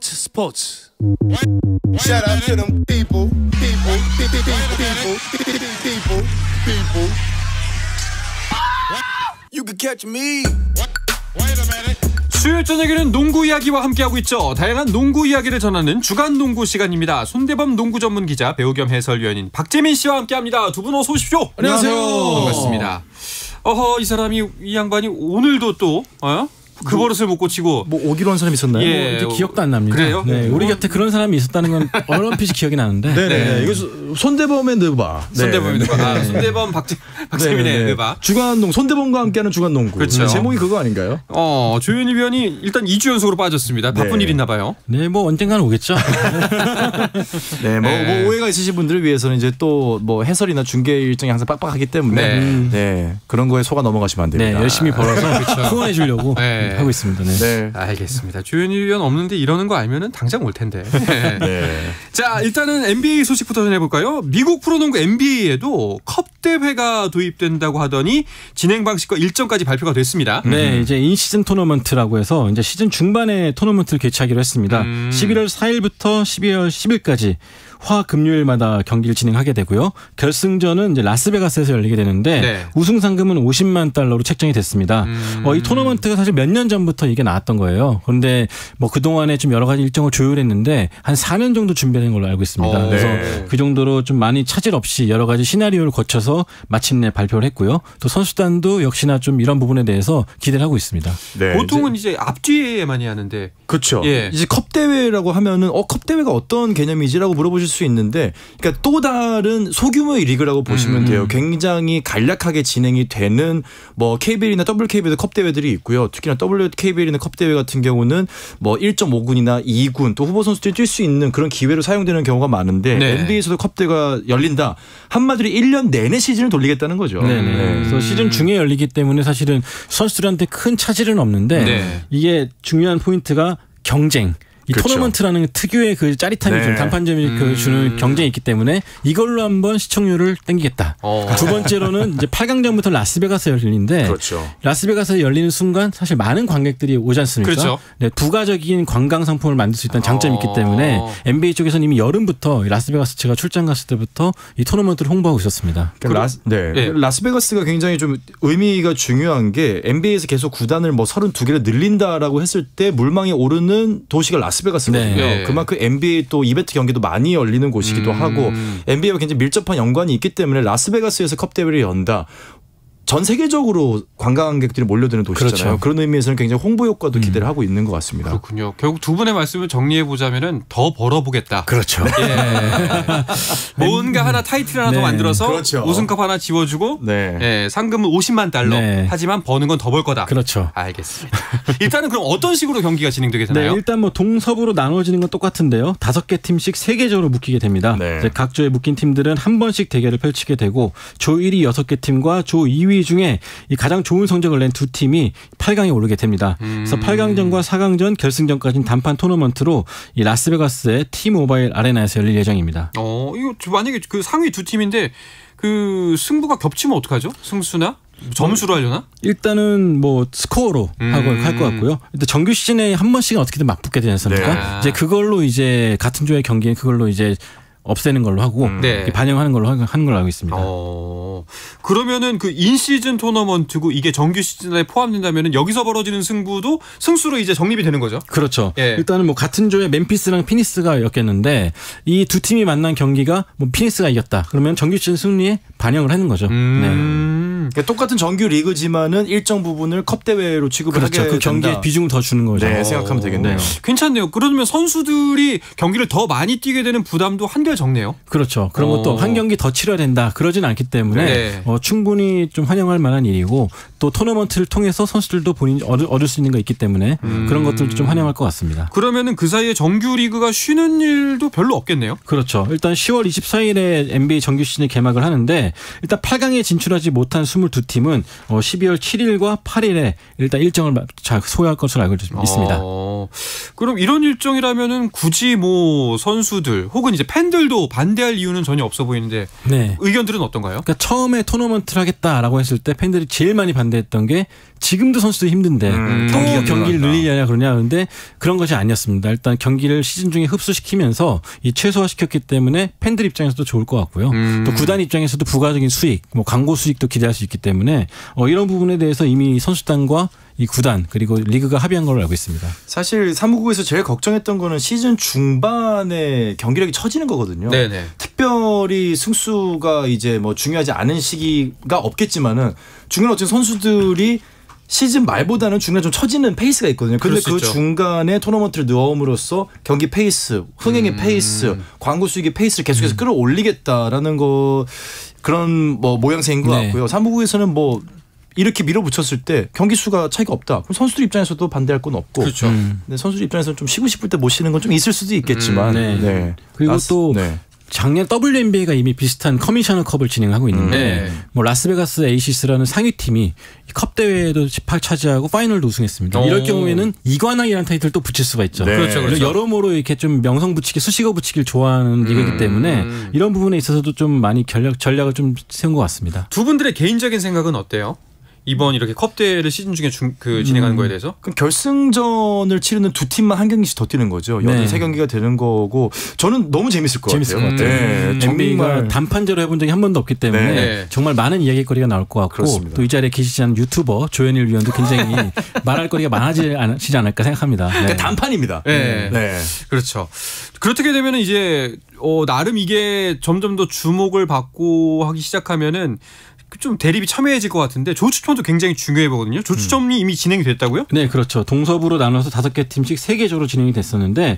스포츠. Shout out to them people. You can catch me. 수요일 저녁에는 농구 이야기와 함께하고 있죠. 다양한 농구 이야기를 전하는 주간 농구 시간입니다. 손대범 농구 전문 기자, 배우 겸 해설위원인 박재민 씨와 함께합니다. 두 분 어서 오십시오. 안녕하세요. 반갑습니다. 이 양반이 오늘도 또 그 버릇을 못 고치고 뭐 오기로 한 사람이 있었나요? 예, 이제 기억도 안 납니다. 그래요? 네, 우리 곁에 그런 사람이 있었다는 건 얼핏이 기억이 나는데. 네. 이거 손대범의 느바. 손대범의 느바. 손대범 박재민의 느바. 주간농 손대범과 함께하는 주간농구. 그렇죠. 제목이 그거 아닌가요? 조현일 위원이 일단 2주 연속으로 빠졌습니다. 바쁜 일 있나 봐요. 네, 뭐 언젠가는 오겠죠. 네, 뭐 오해가 있으신 분들을 위해서는 이제 또 뭐 해설이나 중계 일정이 항상 빡빡하기 때문에 네, 그런 거에 속아 넘어가시면 안 됩니다. 네, 열심히 벌어서 후원해 주려고 하고 있습니다. 네. 알겠습니다. 조현일 위원 없는데 이러는 거 알면은 당장 올 텐데. 네. 자, 일단은 NBA 소식부터 전해볼까요? 미국 프로농구 NBA에도 컵 대회가 도입된다고 하더니 진행 방식과 일정까지 발표가 됐습니다. 네, 이제 인시즌 토너먼트라고 해서 이제 시즌 중반에 토너먼트를 개최하기로 했습니다. 11월 4일부터 12월 10일까지 화금요일마다 경기를 진행하게 되고요. 결승전은 이제 라스베가스에서 열리게 되는데 우승 상금은 $50만 책정이 됐습니다. 이 토너먼트가 사실 몇 년 전부터 이게 나왔던 거예요. 그런데 뭐 그동안에 좀 여러 가지 일정을 조율했는데 한 4년 정도 준비된 걸로 알고 있습니다. 그래서 그 정도로 좀 많이 차질 없이 여러 가지 시나리오를 거쳐서 마침내 발표를 했고요. 또 선수단도 역시나 좀 이런 부분에 대해서 기대를 하고 있습니다. 네, 보통은 이제 앞뒤에 많이 하는데. 그렇죠. 예. 이제 컵 대회라고 하면은 컵 대회가 어떤 개념이지라고 물어보실 수 있는데, 그러니까 또 다른 소규모의 리그라고 보시면 돼요. 굉장히 간략하게 진행이 되는 뭐 KBL이나 WKBL도 컵 대회들이 있고요. 특히나 WKBL이나 컵 대회 같은 경우는 뭐 1.5군이나 2군 또 후보 선수들이 뛸 수 있는 그런 기회로 사용되는 경우가 많은데 NBA에서도 컵 대회가 열린다. 한마디로 1년 내내 시즌을 돌리겠다는 거죠. 그래서 시즌 중에 열리기 때문에 사실은 선수들한테 큰 차질은 없는데 이게 중요한 포인트가 경쟁. 이 토너먼트라는 특유의 그 짜릿함이 좀 단판점이 주는 경쟁이 있기 때문에 이걸로 한번 시청률을 땡기겠다. 두 번째로는 이제 8강전부터 라스베가스에 열리는데 라스베가스에 열리는 순간 사실 많은 관객들이 오지 않습니까? 그렇죠. 네, 부가적인 관광 상품을 만들 수 있다는 장점이 있기 때문에 NBA 쪽에서는 이미 여름부터 라스베가스 제가 출장 갔을 때부터 이 토너먼트를 홍보하고 있었습니다. 라스베가스가 굉장히 좀 의미가 중요한 게 NBA에서 계속 구단을 뭐 32개를 늘린다라고 했을 때 물망에 오르는 도시가 라스베가스거든요. 그만큼 NBA 또 이벤트 경기도 많이 열리는 곳이기도 하고 NBA와 굉장히 밀접한 연관이 있기 때문에 라스베가스에서 컵 대회를 연다. 전 세계적으로 관광객들이 몰려드는 도시잖아요. 그런 의미에서는 굉장히 홍보 효과도 기대를 하고 있는 것 같습니다. 그렇군요. 결국 두 분의 말씀을 정리해 보자면은 더 벌어보겠다. 그렇죠. 뭔가 하나 타이틀 하나 더 만들어서 우승컵 하나 지워주고 상금은 $50만. 하지만 버는 건 더 벌 거다. 그렇죠. 알겠습니다. 일단은 그럼 어떤 식으로 경기가 진행되게 되나요? 일단 뭐 동서부로 나눠지는 건 똑같은데요. 5개 팀씩 3개조로 묶이게 됩니다. 각 조에 묶인 팀들은 한 번씩 대결을 펼치게 되고 조 1위 6개 팀과 조 2위 중에 이 가장 좋은 성적을 낸 두 팀이 8강에 오르게 됩니다. 그래서 8강전과 4강전, 결승전까지는 단판 토너먼트로 이 라스베가스의 T-모바일 아레나에서 열릴 예정입니다. 이거 만약에 그 상위 두 팀인데 그 승부가 겹치면 어떡하죠? 승수나? 점수로 하려나? 일단은 뭐 스코어로 할 것 같고요. 일단 정규 시즌에 한 번씩은 어떻게든 맞붙게 되지 않습니까? 이제 그걸로 이제 같은 조의 경기에 그걸로 이제 없애는 걸로 하고 반영하는 걸로 하는 걸로 알고 있습니다. 그러면은 그 인시즌 토너먼트고 이게 정규 시즌에 포함된다면은 여기서 벌어지는 승부도 승수로 이제 정립이 되는 거죠? 그렇죠. 일단은 뭐 같은 조에 멤피스랑 피닉스가 였겠는데 이 두 팀이 만난 경기가 뭐 피닉스가 이겼다. 그러면 정규 시즌 승리에 반영을 하는 거죠. 그러니까 똑같은 정규 리그지만은 일정 부분을 컵 대회로 취급을 하게 된다. 그 경기에 비중을 더 주는 거죠. 생각하면 되겠네요. 괜찮네요. 그러면 선수들이 경기를 더 많이 뛰게 되는 부담도 한결 적네요. 그렇죠. 그런 것도 한 경기 더 치러야 된다. 그러진 않기 때문에 충분히 좀 환영할 만한 일이고 또 토너먼트를 통해서 선수들도 본인이 얻을 수 있는 거 있기 때문에 그런 것들도 좀 환영할 것 같습니다. 그러면은 그 사이에 정규 리그가 쉬는 일도 별로 없겠네요. 그렇죠. 일단 10월 24일에 NBA 정규 시즌이 개막을 하는데 일단 8강에 진출하지 못한 22팀은 12월 7일과 8일에 일단 일정을 소화할 것으로 알고 있습니다. 그럼 이런 일정이라면은 굳이 뭐 선수들 혹은 이제 팬들도 반대할 이유는 전혀 없어 보이는데 네. 의견들은 어떤가요? 그러니까 처음에 토너먼트를 하겠다라고 했을 때 팬들이 제일 많이 반대했던 게 지금도 선수들이 힘든데 또 경기를 늘리려냐 그러냐. 그런데 그런 것이 아니었습니다. 일단 경기를 시즌 중에 흡수시키면서 이 최소화시켰기 때문에 팬들 입장에서도 좋을 것 같고요. 또 구단 입장에서도 부가적인 수익, 뭐 광고 수익도 기대할 수 있기 때문에 이런 부분에 대해서 이미 선수단과 이 구단 그리고 리그가 합의한 걸로 알고 있습니다. 사실 사무국에서 제일 걱정했던 거는 시즌 중반에 경기력이 처지는 거거든요. 네네. 특별히 승수가 이제 뭐 중요하지 않은 시기가 없겠지만은 중요한 어떤 선수들이 시즌 말보다는 중간에 좀 처지는 페이스가 있거든요. 근데 그 중간에 토너먼트를 넣음으로써 경기 페이스, 흥행의 페이스, 광고 수익의 페이스를 계속해서 끌어올리겠다라는 거 그런 뭐 모양새인 것 같고요. 사무국에서는 뭐 이렇게 밀어붙였을 때 경기 수가 차이가 없다. 그럼 선수들 입장에서도 반대할 건 없고. 그렇죠. 근데 선수들 입장에서는 좀 쉬고 싶을 때 못 쉬는 건 좀 있을 수도 있겠지만. 네. 그리고 또 작년 WNBA가 이미 비슷한 커미셔너컵을 진행하고 있는데 뭐 라스베가스 에이시스라는 상위팀이 컵 대회에도 차지하고 파이널도 우승했습니다. 이럴 경우에는 이관왕이라는 타이틀을 또 붙일 수가 있죠. 네. 그렇죠. 여러모로 이렇게 좀 명성 붙이기, 수식어 붙이기를 좋아하는 리그이기 때문에 이런 부분에 있어서도 좀 많이 전략을 좀 세운 것 같습니다. 두 분들의 개인적인 생각은 어때요? 이번 이렇게 컵 대회를 시즌 중에 진행하는 거에 대해서? 그럼 결승전을 치르는 두 팀만 한 경기씩 더 뛰는 거죠. 연이 세 경기가 되는 거고 저는 너무 재밌을 것 같아요. 네, NBA가 단판제로 해본 적이 한 번도 없기 때문에 정말 많은 이야기거리가 나올 것 같고 그렇습니다. 또 이 자리에 계시지 않은 유튜버 조현일 위원도 굉장히 말할 거리가 많아지지 않을까 생각합니다. 그러니까 단판입니다. 네. 그렇죠. 그렇게 되면 이제 나름 이게 점점 더 주목을 받고 하기 시작하면은 좀 대립이 첨예해질 것 같은데 조추첨도 굉장히 중요해 보거든요. 조추첨이 이미 진행이 됐다고요? 네, 그렇죠. 동서부로 나눠서 5개 팀씩 3개조로 진행이 됐었는데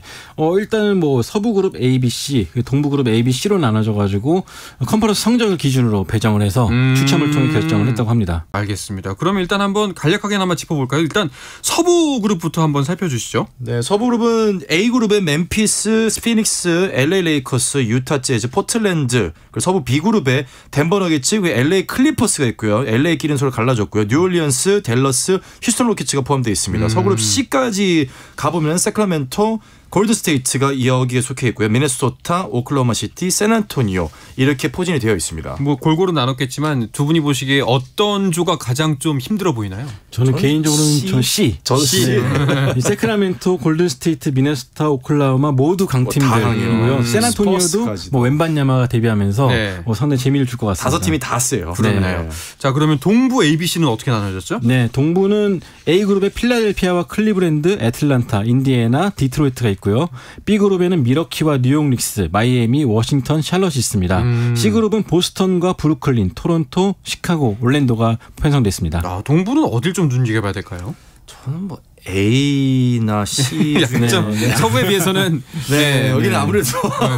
일단은 뭐 서부 그룹 A, B, C, 동부 그룹 A, B, C로 나눠져 가지고 컨퍼런스 성적을 기준으로 배정을 해서 추첨을 통해 결정을 했다고 합니다. 알겠습니다. 그럼 일단 한번 간략하게나마 짚어볼까요? 일단 서부 그룹부터 한번 살펴주시죠. 네, 서부 그룹은 A 그룹의 멤피스, 피닉스, LA 레이커스, 유타 재즈, 포틀랜드, 그리고 서부 B 그룹의 덴버 너게츠, LA 클리퍼스가 있고요. LA끼리는 서로 갈라졌고요. 뉴올리언스, 댈러스, 휴스턴 로켓츠가 포함되어 있습니다. 서그룹 C까지 가보면 세크라멘토, 골드스테이트가 여기에 속해 있고요. 미네소타, 오클라호마 시티, 샌안토니오 이렇게 포진이 되어 있습니다. 뭐 골고루 나눴겠지만 두 분이 보시기에 어떤 조가 가장 좀 힘들어 보이나요? 저는 개인적으로는 C. 저는 C. 이 세크라멘토, 골든스테이트, 미네소타, 오클라호마 모두 강팀들이고요. 샌안토니오도 뭐 웬반야마가 데뷔하면서 상당히 재미를 줄 것 같습니다. 5팀이 다 세요. 그러네요. 자, 그러면 동부 ABC는 어떻게 나눠졌죠? 네, 동부는 A 그룹의 필라델피아와 클리브랜드, 애틀란타, 인디애나, 디트로이트가 있고요. B그룹에는 미러키와 뉴욕 닉스, 마이애미, 워싱턴, 샬럿이 있습니다. C그룹은 보스턴과 브루클린, 토론토, 시카고, 올랜도가 편성됐습니다. 동부는 어딜 좀 눈여겨봐야 될까요? 저는 뭐 A나 C 서부에 비해서는 여기는 아무래도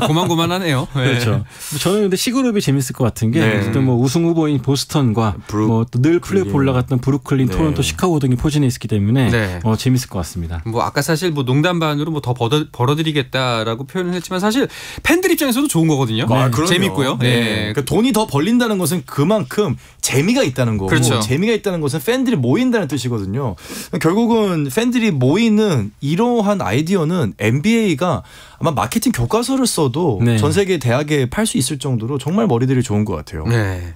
고만고만하네요. 그렇죠. 저는 근데 C그룹이 재밌을 것 같은 게 어쨌든 뭐 우승 후보인 보스턴과 뭐 또 늘 플레이오프 올라갔던 브루클린, 토론토, 시카고 등이 포진해 있기 때문에 재밌을 것 같습니다. 뭐 아까 사실 뭐 농담 반으로 뭐 더 벌어드리겠다라고 표현을 했지만 사실 팬들 입장에서도 좋은 거거든요. 재밌고요. 그러니까 돈이 더 벌린다는 것은 그만큼 재미가 있다는 거고 재미가 있다는 것은 팬들이 모인다는 뜻이거든요. 결국은 팬들이 모이는 이러한 아이디어는 NBA가 아마 마케팅 교과서를 써도 전 세계 대학에 팔 수 있을 정도로 정말 머리들이 좋은 것 같아요. 네,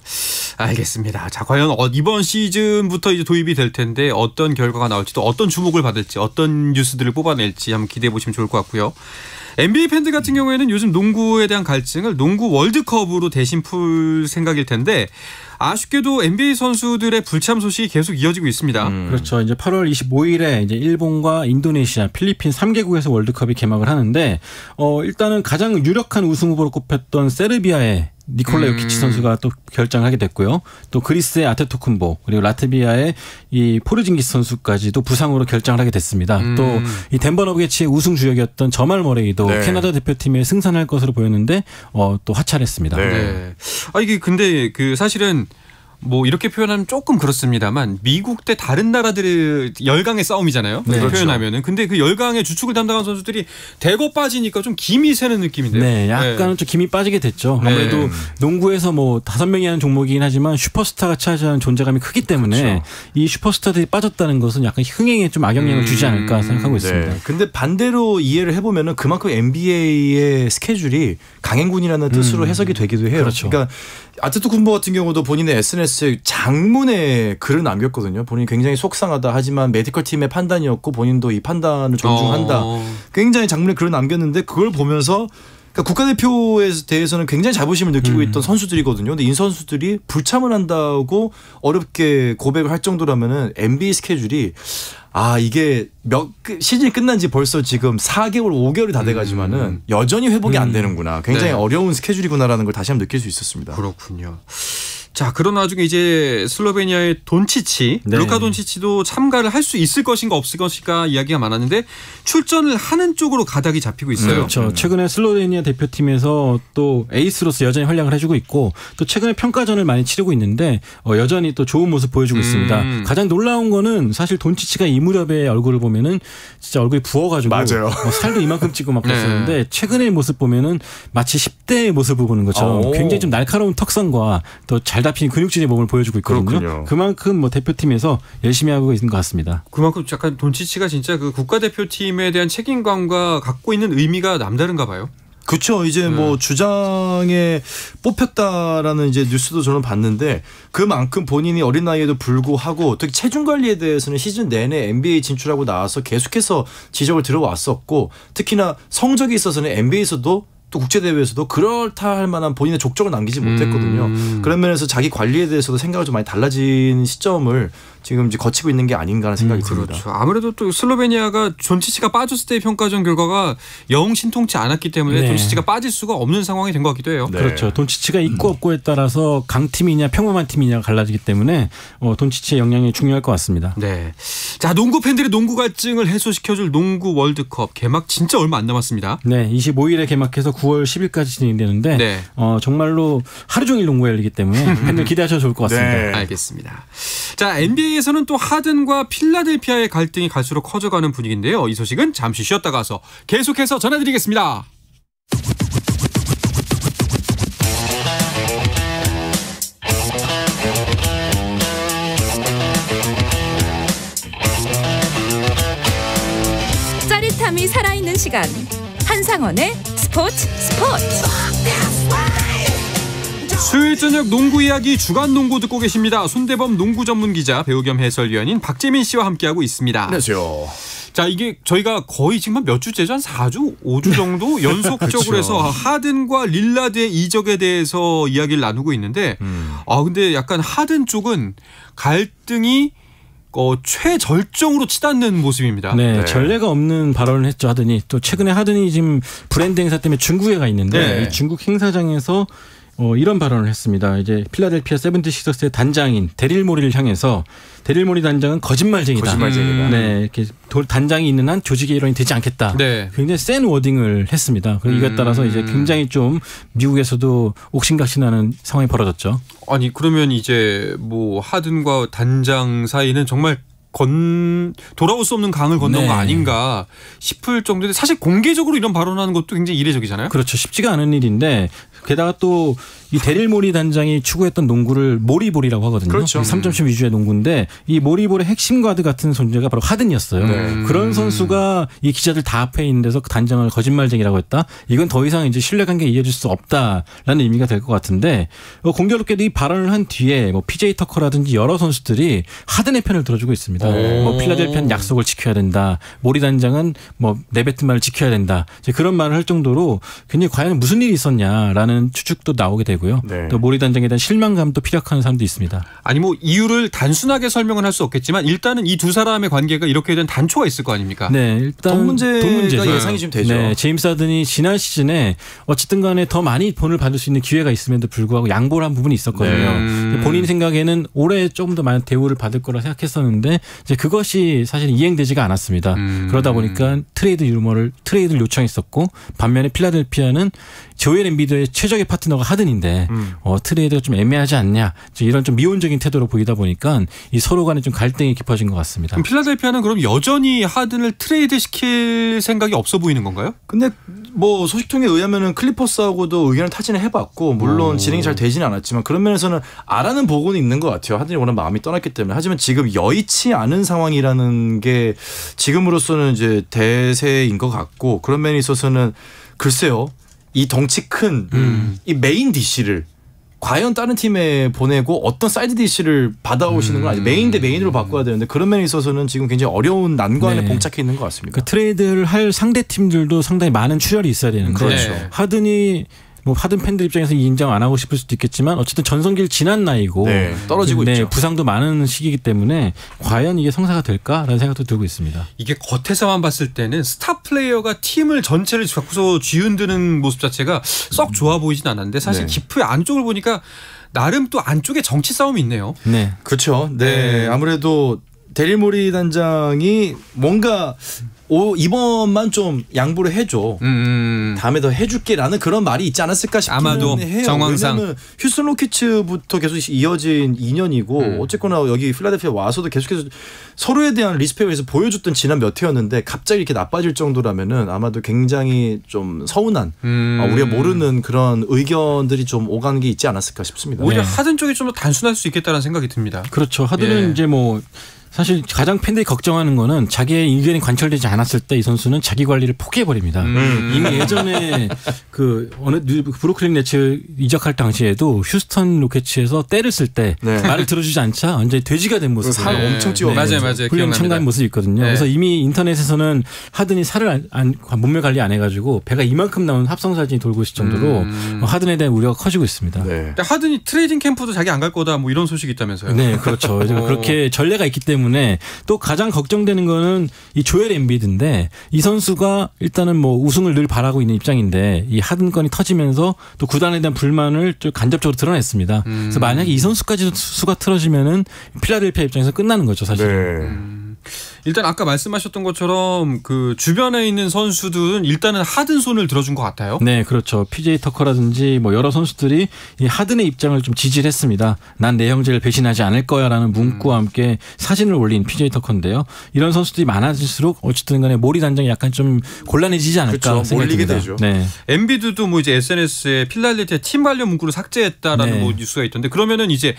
알겠습니다. 자, 과연 이번 시즌부터 이제 도입이 될 텐데 어떤 결과가 나올지 또 어떤 주목을 받을지 어떤 뉴스들을 뽑아낼지 한번 기대해 보시면 좋을 것 같고요. NBA 팬들 같은 경우에는 요즘 농구에 대한 갈증을 농구 월드컵으로 대신 풀 생각일 텐데 아쉽게도 NBA 선수들의 불참 소식이 계속 이어지고 있습니다. 그렇죠. 이제 8월 25일에 이제 일본과 인도네시아, 필리핀 3개국에서 월드컵이 개막을 하는데 일단은 가장 유력한 우승 후보로 꼽혔던 세르비아의 니콜라 요키치 선수가 또 결정을 하게 됐고요. 또 그리스의 아테토쿤보 그리고 라트비아의 이 포르징기스 선수까지도 부상으로 결정을 하게 됐습니다. 또 이 덴버 너게츠의 우승 주역이었던 저말 머레이도 캐나다 대표팀에 승선할 것으로 보였는데 또 하차했습니다. 이게 근데 사실은 뭐 이렇게 표현하면 조금 그렇습니다만 미국 대 다른 나라들의 열강의 싸움이잖아요. 네, 그렇죠. 표현하면은. 근데 그 열강의 주축을 담당한 선수들이 대거 빠지니까 좀 김이 새는 느낌인데요. 네, 약간은 좀 김이 빠지게 됐죠. 아무래도 네. 농구에서 뭐 5명이 하는 종목이긴 하지만 슈퍼스타가 차지하는 존재감이 크기 때문에 그렇죠. 이 슈퍼스타들이 빠졌다는 것은 약간 흥행에 좀 악영향을 주지 않을까 생각하고 있습니다. 네. 근데 반대로 이해를 해보면은 그만큼 NBA의 스케줄이 강행군이라는 뜻으로 해석이 되기도 해요. 그렇죠. 그러니까 아테토쿤보 같은 경우도 본인의 SNS에 장문의 글을 남겼거든요. 본인이 굉장히 속상하다 하지만 메디컬 팀의 판단이었고 본인도 이 판단을 존중한다. 굉장히 장문의 글을 남겼는데 그걸 보면서 그러니까 국가대표에 대해서는 굉장히 자부심을 느끼고 있던 선수들이거든요. 근데 이 선수들이 불참을 한다고 어렵게 고백을 할 정도라면은 NBA 스케줄이 이게 시즌이 끝난 지 벌써 지금 4개월, 5개월이 다 돼가지만은 여전히 회복이 안 되는구나. 굉장히 네. 어려운 스케줄이구나라는 걸 다시 한번 느낄 수 있었습니다. 그렇군요. 자, 그런 와중에 이제 슬로베니아의 돈치치, 네. 루카 돈치치도 참가를 할 수 있을 것인가 없을 것인가 이야기가 많았는데 출전을 하는 쪽으로 가닥이 잡히고 있어요. 그렇죠. 최근에 슬로베니아 대표팀에서 또 에이스로서 여전히 활약을 해주고 있고 또 최근에 평가전을 많이 치르고 있는데 여전히 또 좋은 모습 보여주고 있습니다. 가장 놀라운 거는 사실 돈치치가 이 무렵의 얼굴을 보면은 진짜 얼굴이 부어가지고 맞아요. 살도 이만큼 찌고 막 네. 그랬었는데 최근의 모습 보면은 마치 10대의 모습을 보는 것처럼 오. 굉장히 좀 날카로운 턱선과 또 잘 잡힌 근육질의 몸을 보여주고 있거든요. 그렇군요. 그만큼 뭐 대표팀에서 열심히 하고 있는 것 같습니다. 그만큼 약간 돈치치가 진짜 그 국가대표팀에 대한 책임감과 갖고 있는 의미가 남다른가 봐요. 그렇죠. 이제 뭐 주장에 뽑혔다라는 이제 뉴스도 저는 봤는데 그만큼 본인이 어린 나이에도 불구하고 특히 체중 관리에 대해서는 시즌 내내 NBA 진출하고 나와서 계속해서 지적을 들어왔었고 특히나 성적에 있어서는 NBA에서도 또 국제대회에서도 그렇다 할 만한 본인의 족적을 남기지 못했거든요. 그런 면에서 자기 관리에 대해서도 생각이 좀 많이 달라진 시점을 지금 이제 거치고 있는 게 아닌가 하는 생각이 듭니다. 그렇죠. 아무래도 또 슬로베니아가 돈치치가 빠졌을 때의 평가전 결과가 영 신통치 않았기 때문에 네. 돈치치가 빠질 수가 없는 상황이 된 것 같기도 해요. 네. 그렇죠. 돈치치가 있고 없고에 따라서 강팀이냐 평범한 팀이냐가 갈라지기 때문에 돈치치의 영향이 중요할 것 같습니다. 네. 자, 농구 팬들의 농구 갈증을 해소시켜줄 농구 월드컵 개막 진짜 얼마 안 남았습니다. 네, 25일에 개막해서 9월 10일까지 진행되는데 네. 정말로 하루 종일 농구 열리기 때문에 팬들 기대하셔도 좋을 것 같습니다. 네. 알겠습니다. 자, NBA에서는 또 하든과 필라델피아의 갈등이 갈수록 커져가는 분위기인데요. 이 소식은 잠시 쉬었다 가서 계속해서 전해드리겠습니다. 짜릿함이 살아있는 시간 한상원의 스포츠 수요일 저녁 농구 이야기 주간 농구 듣고 계십니다. 손대범 농구 전문 기자 배우 겸 해설위원인 박재민 씨와 함께하고 있습니다. 안녕하세요. 자, 이게 저희가 거의 지금 몇 주째죠? 한 4주, 5주 정도 연속적으로 그렇죠. 해서 하든과 릴라드의 이적에 대해서 이야기를 나누고 있는데 근데 약간 하든 쪽은 갈등이 최절정으로 치닫는 모습입니다. 네, 네. 전례가 없는 발언을 했죠, 하든이. 또 최근에 하든이 지금 브랜드 행사 때문에 중국에 가 있는데 네. 이 중국 행사장에서 이런 발언을 했습니다. 이제 필라델피아 세븐티식서스의 단장인 데릴 모리를 향해서 데릴 모리 단장은 거짓말쟁이다. 거짓말쟁이다. 네, 이렇게 단장이 있는 한 조직의 일원이 되지 않겠다. 네. 굉장히 센 워딩을 했습니다. 그리고 이것에 따라서 이제 굉장히 좀 미국에서도 옥신각신하는 상황이 벌어졌죠. 아니, 그러면 이제 뭐 하든과 단장 사이는 정말 돌아올 수 없는 강을 건넌 네. 거 아닌가 싶을 정도인데 사실 공개적으로 이런 발언하는 것도 굉장히 이례적이잖아요. 그렇죠. 쉽지가 않은 일인데 게다가 또 이 데릴 모리 단장이 추구했던 농구를 모리볼이라고 하거든요. 그렇죠. 3점슛 위주의 농구인데 이 모리볼의 핵심 가드 같은 존재가 바로 하든이었어요. 네. 그런 선수가 이 기자들 다 앞에 있는 데서 그 단장을 거짓말쟁이라고 했다. 이건 더 이상 이제 신뢰관계 이어질 수 없다라는 의미가 될 것 같은데 공교롭게도 이 발언을 한 뒤에 뭐 PJ 터커라든지 여러 선수들이 하든의 편을 들어주고 있습니다. 뭐 필라델피아는 약속을 지켜야 된다. 모리 단장은 뭐 내뱉은 말을 지켜야 된다. 이제 그런 말을 할 정도로 굉장히 과연 무슨 일이 있었냐라는 추측도 나오게 되고요. 네. 또 모리 단장에 대한 실망감도 피력하는 사람도 있습니다. 아니 뭐 이유를 단순하게 설명은 할 수 없겠지만 일단은 이 두 사람의 관계가 이렇게 된 단초가 있을 거 아닙니까? 네, 일단 돈 문제가 문제죠. 예상이 좀 되죠. 네, 제임스 하든이 지난 시즌에 어쨌든 간에 더 많이 돈을 받을 수 있는 기회가 있음에도 불구하고 양보를 한 부분이 있었거든요. 본인 생각에는 올해 조금 더 많은 대우를 받을 거라 생각했었는데 이제 그것이 사실 이행되지가 않았습니다. 그러다 보니까 트레이드를 요청했었고 반면에 필라델피아는 조엘 엠비드의 최적의 파트너가 하든인데 트레이드가 좀 애매하지 않냐 이런 좀 미온적인 태도로 보이다 보니까 이 서로 간에 좀 갈등이 깊어진 것 같습니다. 그럼 필라델피아는 그럼 여전히 하든을 트레이드 시킬 생각이 없어 보이는 건가요? 근데 뭐 소식통에 의하면은 클리퍼스하고도 의견을 타진을 해봤고 물론 진행이 잘 되지는 않았지만 그런 면에서는 알아는 보고는 있는 것 같아요. 하든이 워낙 마음이 떠났기 때문에. 하지만 지금 여의치 않은 상황이라는 게 지금으로서는 이제 대세인 것 같고 그런 면에 있어서는 글쎄요. 이 덩치 큰 이 메인 DC를 과연 다른 팀에 보내고 어떤 사이드 DC를 받아오시는 건 아니죠. 메인 대 메인으로 바꿔야 되는데 그런 면에 있어서는 지금 굉장히 어려운 난관에 봉착해 있는 것 같습니다. 그러니까 트레이드를 할 상대 팀들도 상당히 많은 출혈이 있어야 되는데 그렇죠. 하든이 뭐 하든 팬들 입장에서 인정 안 하고 싶을 수도 있겠지만 어쨌든 전성기를 지난 나이고 떨어지고 있죠. 부상도 많은 시기이기 때문에 과연 이게 성사가 될까라는 생각도 들고 있습니다. 이게 겉에서만 봤을 때는 스타 플레이어가 팀을 전체를 갖고서 쥐흔드는 모습 자체가 썩 좋아 보이진 않았는데 사실 깊이 안쪽을 보니까 나름 또 안쪽에 정치 싸움이 있네요. 네, 그렇죠. 네, 아무래도 데릴 모리 단장이 뭔가 이번만 좀 양보를 해줘. 다음에 더 해줄게라는 그런 말이 있지 않았을까 싶기는 아마도 해요. 정황상. 왜냐하면 휴스턴 로켓츠부터 계속 이어진 인연이고 어쨌거나 여기 필라델피아 와서도 계속해서 서로에 대한 리스펙에서 보여줬던 지난 몇 해였는데 갑자기 이렇게 나빠질 정도라면은 아마도 굉장히 좀 서운한 우리가 모르는 그런 의견들이 좀 오간 게 있지 않았을까 싶습니다. 오히려 하든 쪽이 좀 더 단순할 수 있겠다는 생각이 듭니다. 그렇죠. 하든은 이제 뭐 사실 가장 팬들이 걱정하는 거는 자기의 의견이 관철되지 않았을 때 이 선수는 자기 관리를 포기해버립니다. 이미 예전에 그 어느 브루클린 네츠 이적할 당시에도 휴스턴 로켓츠에서 때를 쓸 때 말을 들어주지 않자 완전히 돼지가 된 모습. 살 엄청 찌워. 맞아요. 훈련 참가한 모습이 있거든요. 그래서 이미 인터넷에서는 하든이 살을 몸매 관리 안 해가지고 배가 이만큼 나온 합성 사진이 돌고 있을 정도로 하든에 대한 우려가 커지고 있습니다. 네. 하든이 트레이딩 캠프도 자기 안 갈 거다 뭐 이런 소식이 있다면서요. 네, 그렇죠. 그렇게 전례가 있기 때문에 또 가장 걱정되는 거는 이 조엘 엠비드인데 이 선수가 일단은 뭐 우승을 늘 바라고 있는 입장인데 이 하든 건이 터지면서 또 구단에 대한 불만을 좀 간접적으로 드러냈습니다. 그래서 만약에 이 선수까지 수가 틀어지면은 필라델피아 입장에서 끝나는 거죠, 사실. 네. 일단 아까 말씀하셨던 것처럼 그 주변에 있는 선수들은 일단은 하든 손을 들어준 것 같아요. 네, 그렇죠. PJ 터커라든지 뭐 여러 선수들이 이 하든의 입장을 좀 지지를 했습니다. 난 내 형제를 배신하지 않을 거야라는 문구와 함께 사진을 올린 PJ 터커인데요. 이런 선수들이 많아질수록 어쨌든 간에 모리 단장이 약간 좀 곤란해지지 않을까 그렇죠. 생각이 몰리게 듭니다. 되죠. 네. 엠비드도 뭐 이제 SNS에 필라델피아 팀 관련 문구를 삭제했다라는 뭐 뉴스가 있던데 그러면은 이제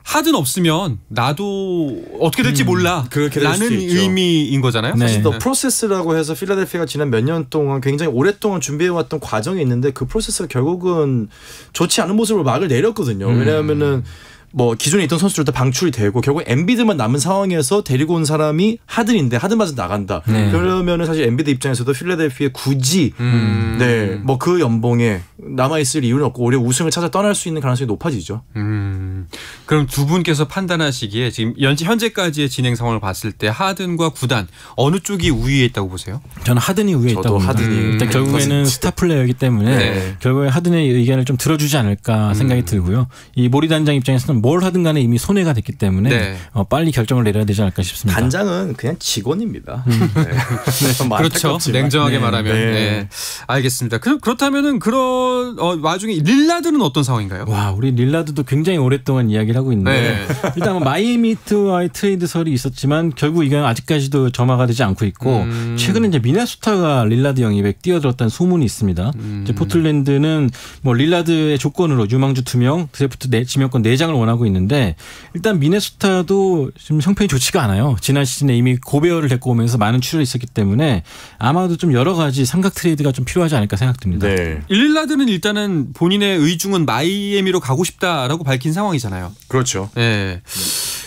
하든 없으면 나도 어떻게 될지 몰라 그렇게 될 수도 라는 있죠. 의미인 거잖아요. 네. 사실 더 프로세스라고 해서 필라델피아가 지난 몇 년 동안 굉장히 오랫동안 준비해왔던 과정이 있는데 그 프로세스가 결국은 좋지 않은 모습으로 막을 내렸거든요. 왜냐하면은 뭐 기존에 있던 선수들 다 방출이 되고 결국 엠비드만 남은 상황에서 데리고 온 사람이 하든인데 하든 맞아 나간다. 그러면은 사실 엠비드 입장에서도 필라델피아에 굳이 뭐 그 연봉에 남아 있을 이유는 없고 오히려 우승을 찾아 떠날 수 있는 가능성이 높아지죠. 그럼 두 분께서 판단하시기에 지금 현재까지의 진행 상황을 봤을 때 하든과 구단 어느 쪽이 우위에 있다고 보세요? 저는 하든이 우위에 저도 있다고 봅니다. 하든이 일단 결국에는 스타 플레이어이기 때문에 결국에 하든의 의견을 좀 들어주지 않을까 생각이 들고요. 이 모리 단장 입장에서는 뭘 하든 간에 이미 손해가 됐기 때문에 빨리 결정을 내려야 되지 않을까 싶습니다. 단장은 그냥 직원입니다. 그렇죠. 냉정하게 말하면. 네. 알겠습니다. 그렇다면은 그런 와중에 릴라드는 어떤 상황인가요? 와, 우리 릴라드도 굉장히 오랫동안 이야기를 하고 있는데 일단 뭐 마이애미 히트와의 트레이드설이 있었지만 결국 이건 아직까지도 점화가 되지 않고 있고 최근에 이제 미네소타가 릴라드 영입에 뛰어들었다는 소문이 있습니다. 이제 포틀랜드는 뭐 릴라드의 조건으로 유망주 2명, 드래프트 지명권 4장을 원하고 있는데 일단 미네소타도 지금 형편이 좋지가 않아요. 지난 시즌에 이미 고베어를 데리고 오면서 많은 출혈이 있었기 때문에 아마도 좀 여러 가지 삼각 트레이드가 좀 필요하지 않을까 생각됩니다. 네. 릴라드는 일단은 본인의 의중은 마이애미로 가고 싶다라고 밝힌 상황이잖아요. 그렇죠. 네.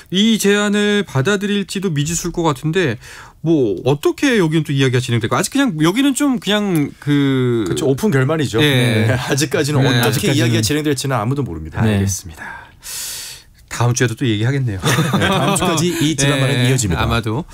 이 제안을 받아들일지도 미지수일 것 같은데 뭐 어떻게 여기는 또 이야기가 진행될까? 아직 그냥 여기는 좀 그냥 그렇죠. 오픈 결말이죠. 네. 아직까지는 어떻게 아직까지는. 이야기가 진행될지는 아무도 모릅니다. 네. 알겠습니다. 다음 주에도 또 얘기하겠네요. 네, 다음 주까지 이 드라마는 네, 이어집니다. 아마도.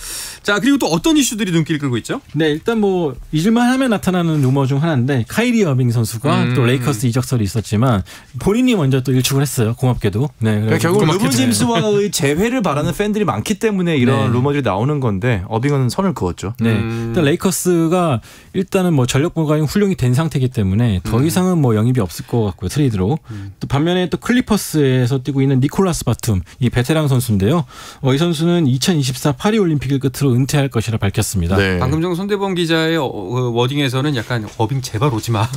자, 그리고 또 어떤 이슈들이 눈길을 끌고 있죠? 네, 일단 뭐 잊을만 하면 나타나는 루머 중 하나인데 카이리 어빙 선수가 또 레이커스 이적설이 있었지만 본인이 먼저 또 일축을 했어요. 고맙게도. 네, 그러니까 결국 르브론 제임스와의 재회를 바라는 팬들이 많기 때문에 이런 루머들이 나오는 건데 어빙은 선을 그었죠. 네, 일단 레이커스가 일단은 뭐 전력 보강이 훌륭히 된 상태이기 때문에 더 이상은 뭐 영입이 없을 것 같고요. 트레이드로. 또 반면에 또 클리퍼스에서 뛰고 있는 니콜라스 바툼 이 베테랑 선수인데요. 이 선수는 2024 파리 올림픽을 끝으로 은퇴할 것이라 밝혔습니다. 네. 방금 전 손대범 기자의 워딩에서는 약간 어빙 제발 오지 마.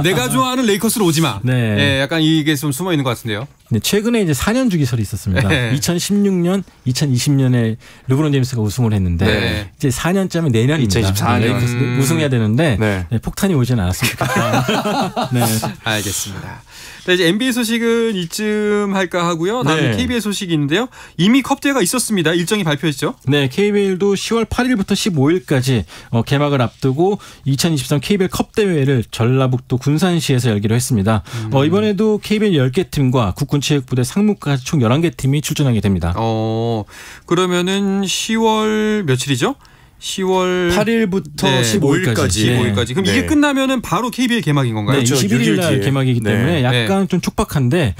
내가 좋아하는 레이커스로 오지 마. 네. 예, 약간 이게 좀 숨어 있는 것 같은데요. 네, 최근에 이제 4년 주기설이 있었습니다. 네. 2016년, 2020년에 르브론 제임스가 우승을 했는데 네. 이제 4년짜면 내년입니다. 2024년. 레이커스 우승해야 되는데 네. 네, 폭탄이 오지는 않았으면 좋겠다. 네. 알겠습니다. 자, 이제 NBA 소식은 이쯤 할까 하고요. 다음에 네. KBL 소식인데요. 이미 컵대회가 있었습니다. 일정이 발표했죠. 네, KBL도 10월 8일부터 15일까지 개막을 앞두고 2023 KBL 컵 대회를 전라북도 군산시에서 열기로 했습니다. 이번에도 KBL 10개 팀과 국군체육부대 상무까지 총 11개 팀이 출전하게 됩니다. 그러면은 10월 며칠이죠? 10월 8일부터 네, 15일까지. 15일까지. 그럼 이게 끝나면은 바로 KBL 개막인 건가요? 네, 그렇죠. 21일 날 6일 뒤에. 개막이기 때문에 네. 약간 좀 촉박한데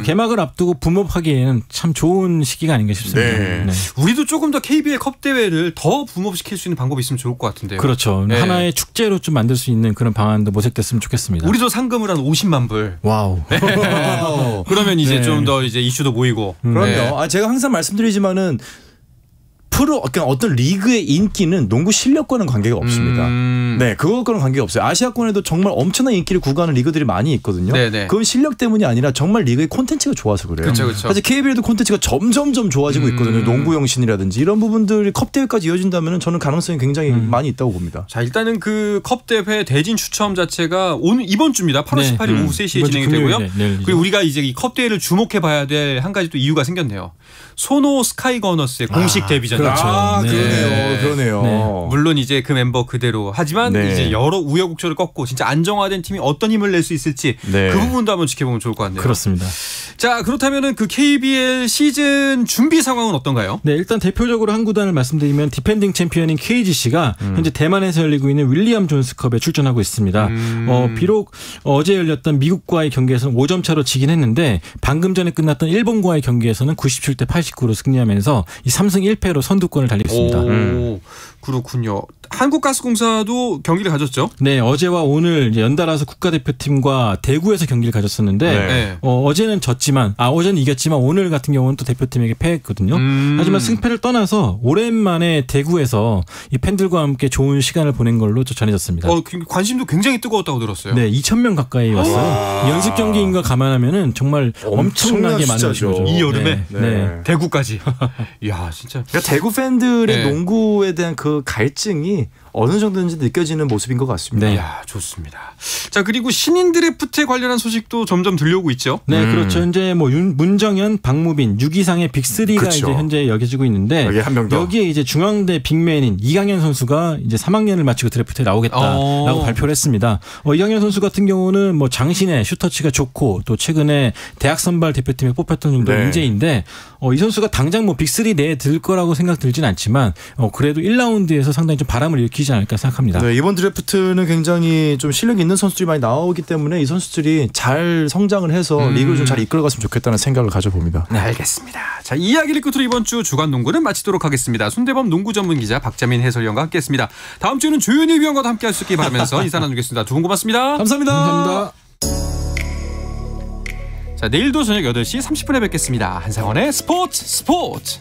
개막을 앞두고 붐업하기에는 참 좋은 시기가 아닌가 싶습니다. 네. 네. 우리도 조금 더 KBL 컵 대회를 더 붐업시킬 수 있는 방법이 있으면 좋을 것 같은데요. 그렇죠. 네. 하나의 축제로 좀 만들 수 있는 그런 방안도 모색됐으면 좋겠습니다. 우리도 상금을 한 50만 불. 와우. 그러면 이제 네. 좀 더 이제 이슈도 모이고. 그럼요. 네. 제가 항상 말씀드리지만은 프로 그러니까 어떤 리그의 인기는 농구 실력과는 관계가 없습니다. 네, 그것과는 관계가 없어요. 아시아권에도 정말 엄청난 인기를 구가하는 리그들이 많이 있거든요. 네네. 그건 실력 때문이 아니라 정말 리그의 콘텐츠가 좋아서 그래요. 그렇죠, 그렇죠. 사실 KBL도 콘텐츠가 점점점 좋아지고 있거든요. 농구 영신이라든지 이런 부분들이 컵 대회까지 이어진다면 저는 가능성이 굉장히 많이 있다고 봅니다. 자, 일단은 그 컵 대회 대진 추첨 자체가 오늘 이번 주입니다. 8월 네. 18일 오후 3시에 이번 주 진행이 금요일에 되고요. 내일이죠. 그리고 우리가 이제 이 컵 대회를 주목해 봐야 될 한 가지 또 이유가 생겼네요. 소노 스카이거너스의 공식 데뷔전. 그렇죠. 네. 그러네요. 네. 물론 이제 그 멤버 그대로 하지만 네. 이제 여러 우여곡절을 꺾고 진짜 안정화된 팀이 어떤 힘을 낼 수 있을지 네. 그 부분도 한번 지켜보면 좋을 것 같네요. 그렇습니다. 자, 그렇다면은 그 KBL 시즌 준비 상황은 어떤가요? 네, 일단 대표적으로 한 구단을 말씀드리면 디펜딩 챔피언인 KGC가 현재 대만에서 열리고 있는 윌리엄 존스컵에 출전하고 있습니다. 비록 어제 열렸던 미국과의 경기에서는 5점 차로 지긴 했는데 방금 전에 끝났던 일본과의 경기에서는 97대 89로 승리하면서 이 3승 1패로 선두권을 달리고 있습니다. 그렇군요. 한국가스공사도 경기를 가졌죠? 네, 어제와 오늘 이제 연달아서 국가대표팀과 대구에서 경기를 가졌었는데 네. 어제는 졌지만 어제는 이겼지만 오늘 같은 경우는 또 대표팀에게 패했거든요. 하지만 승패를 떠나서 오랜만에 대구에서 이 팬들과 함께 좋은 시간을 보낸 걸로 전해졌습니다. 관심도 굉장히 뜨거웠다고 들었어요. 네, 2,000명 가까이 왔어요. 연습 경기인 거 감안하면은 정말 엄청나게 많은 숫자죠. 거죠. 이 여름에? 네. 대구까지. 이야, 진짜. 그러니까 대구 팬들의 네. 농구에 대한 그 갈증이 어느 정도인지 느껴지는 모습인 것 같습니다. 네. 이야, 좋습니다. 자, 그리고 신인 드래프트에 관련한 소식도 점점 들려오고 있죠. 네, 그렇죠. 현재 뭐 문정현, 박무빈, 6위상의 빅3가 그쵸. 이제 현재 여겨지고 있는데 여기 한 명 더. 여기에 이제 중앙대 빅맨인 이강현 선수가 이제 3학년을 마치고 드래프트에 나오겠다라고 발표를 했습니다. 이강현 선수 같은 경우는 뭐 장신의 슈터치가 좋고 또 최근에 대학 선발 대표팀에 뽑혔던 정도 네. 인재인데 이 선수가 당장 뭐 빅3 내에 들 거라고 생각 들진 않지만 그래도 1라운드에서 상당히 좀 바람을 일으키지 않을까 생각합니다. 네, 이번 드래프트는 굉장히 좀 실력 있는 선수들이 많이 나오기 때문에 이 선수들이 잘 성장을 해서 리그를 좀 잘 이끌어갔으면 좋겠다는 생각을 가져봅니다. 네, 알겠습니다. 자, 이 이야기를 끝으로 이번 주 주간 농구는 마치도록 하겠습니다. 손대범 농구 전문 기자 박자민 해설위원과 함께했습니다. 다음 주에는 조현일 위원과도 함께할 수 있길 바라면서 인사 나누겠습니다. 두 분 고맙습니다. 감사합니다. 감사합니다. 자, 내일도 저녁 8시 30분에 뵙겠습니다. 한상원의 스포츠.